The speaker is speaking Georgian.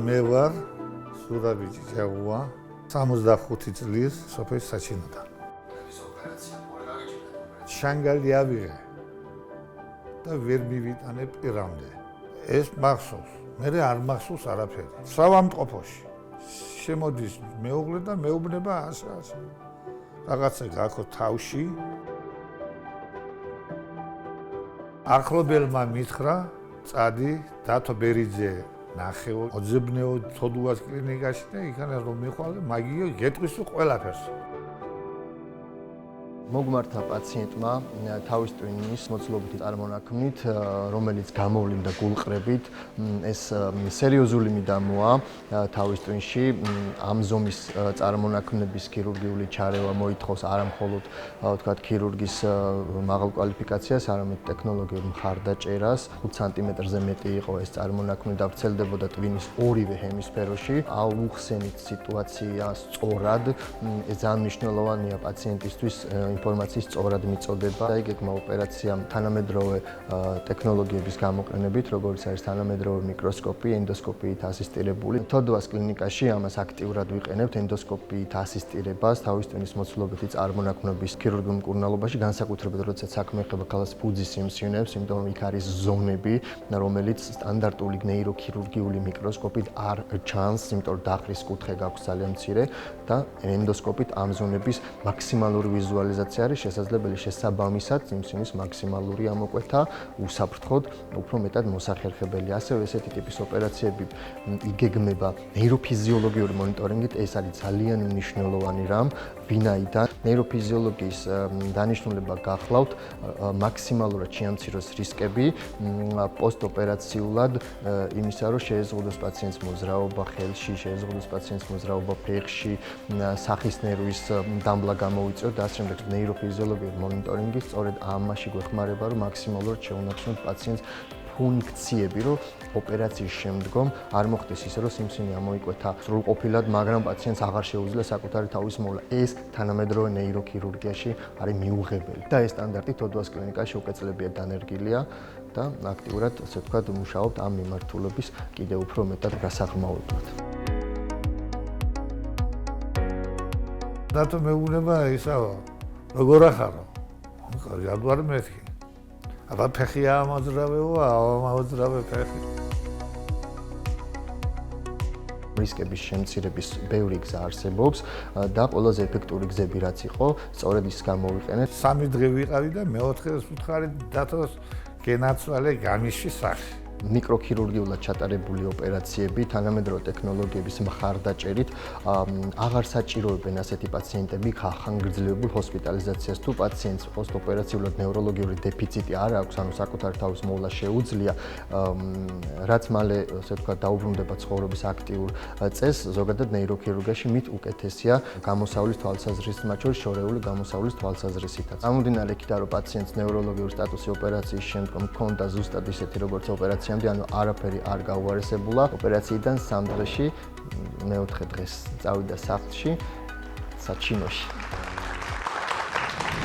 მე ვარ სურაბი ჭიჭაღუა 65 წლის სოფელ საჩინოდან. შანგალი ავიღე და ვერ მივიტანე პირამდე. ეს მახსოვს, მე არ მახსოვს არაფერი. სავამტყოფოში შემოდის მეუღლე და მეუბნება ასე. რაღაცა გაქო თავში. ახლობელმა მითხრა, წადი დათო ბერიძე ნახეო, ოძებნეო თოდუას კლინიკაში და იქანა რომ მიხვალე, მაგიო გეტყვის ყველაფერს. მოგმართა პაციენტმა თავის ტვინის მოცულობითი წარმონაქმნით, რომელიც გამოვლინდა გულყრებით, ეს სერიოზული მიდამოა თავის ტვინში, ამ ზომის წარმონაქმნების ქირურგიული ჩარევა მოითხოვს არა მხოლოდ ვთქვათ ქირურგის მაღალ კვალიფიკაციას, არამედ ტექნოლოგიურ მხარდაჭერას. 5 სანტიმეტრზე მეტი იყო ეს წარმონაქმნი და ვრცელდებოდა ტვინის ორივე ჰემისფეროში. აუხსენით სიტუაცია სწორად, ეს ძალიან მნიშვნელოვანია პაციენტისთვის ინფორმაციის სწორად მიწოდება და იგეგმა ოპერაციამ თანამედროვე ტექნოლოგიების გამოყენებით, როგორც არის თანამედროვე მიკროსკოპი, ენდოსკოპიით ასისტირებული. თოდუას კლინიკაში ამას აქტიურად ვიყენებთ ენდოსკოპიით ასისტირებას თავის ტვინის მოცულობითი წარმონაქმნების ქირურგიულ მკურნალობაში, განსაკუთრებით როდესაც საქმე ეხება ქალას ფუძის სიმსივნეებს, იმიტომ რომ იქ არის ზონები, რომელიც სტანდარტული ნეიროქირურგიული მიკროსკოპით არ ჩანს, იმიტომ რომ დაყრის კუთხე გაქვს ძალიან მცირე და ენდოსკოპით ამ ზონების მაქსიმალური ვიზუალიზაცია არის შესაძლებელი შესაბამისად სიმსივნის მაქსიმალური ამოკვეთა უსაფრთხოდ უფრო მეტად მოსახერხებელი. ასევე ესეთი ტიპის ოპერაციები იგეგმება ნეიროფიზიოლოგიური მონიტორინგით, ეს არის ძალიან მნიშვნელოვანი რამ, ვინაიდან ნეიროფიზიოლოგიის დანიშნულება გახლავთ მაქსიმალურად შეამციროს რისკები პოსტოპერაციულად იმისა, რომ შეეზღუდოს პაციენტს მოძრაობა ხელში, შეეზღუდოს პაციენტს მოძრაობა ფეხში, სახის ნერვის დამბლა გამოვიწიოთ და ასე შემდეგ. ნეიროფიზიოლოგიური მონიტორინგი სწორედ ამაში გვეხმარება, რომ მაქსიმალურად შეუნარჩუნოთ პაციენტს ფუნქციები, რომ ოპერაციის შემდგომ არ მოხდეს ისე, რომ სიმსივნე ამოიკვეთა სრულყოფილად, მაგრამ პაციენტს აღარ შეუძლია საკუთარი თავის მოვლა. ეს თანამედროვე ნეიროქირურგიაში არის მიუღებელი. და ეს სტანდარტი თოდუას კლინიკაში უკეცლებიათ დანერგილია და აქტიურად, ასე ვთქვათ, მუშაობთ ამ მიმართულების კიდევ უფრო მეტად გასაღრმავებლად. დათო მეუბნება ისავა, როგორ ახარო? ჯადვარ მეთქი. აბა ფეხი ამოძრავეო, ამოძრავე ფეხი. რისკების შემცირების ბევრი გზა არსებობს და ყველაზე ეფექტური გზები რაც იყო, სწორედ ის გამოვიყენეთ. 3 დღე ვიყავი და მეოთხეს ვუთხარი დათოს გენაცვალე გამიში სახე. მიკროქირურგიულად ჩატარებული ოპერაციები თანამედროვე ტექნოლოგიების მხარდაჭერით აღარ საჭიროებენ ასეთი პაციენტები ხანგრძლივებულ ჰოსპიტალიზაციას თუ პაციენტს პოსტოპერაციულად ნევროლოგიური დეფიციტი არ აქვს, ანუ საკუთარი თავის მოვლა შეუძლია, რაც მალე, ასე ვთქვათ, დაუბრუნდება ცხოვრების აქტიურ წესს, ზოგადად ნეიროქირურგიაში მით უკეთესია გამოსავლის თვალსაზრისით, მათ შორის შორეული გამოსავლის თვალსაზრისითაც. გამომდინარე იქიდან, რომ პაციენტს ნევროლოგიური სტატუსი ოპერაციის შემდგომ ჰქონდა ზუსტად ისეთი, როგორც ოპერაცია ანუ არაფერი არ გაუარესებულა. ოპერაციიდან 3 დღეში მეოთხე დღეს წავიდა სახლში, საჩინოში.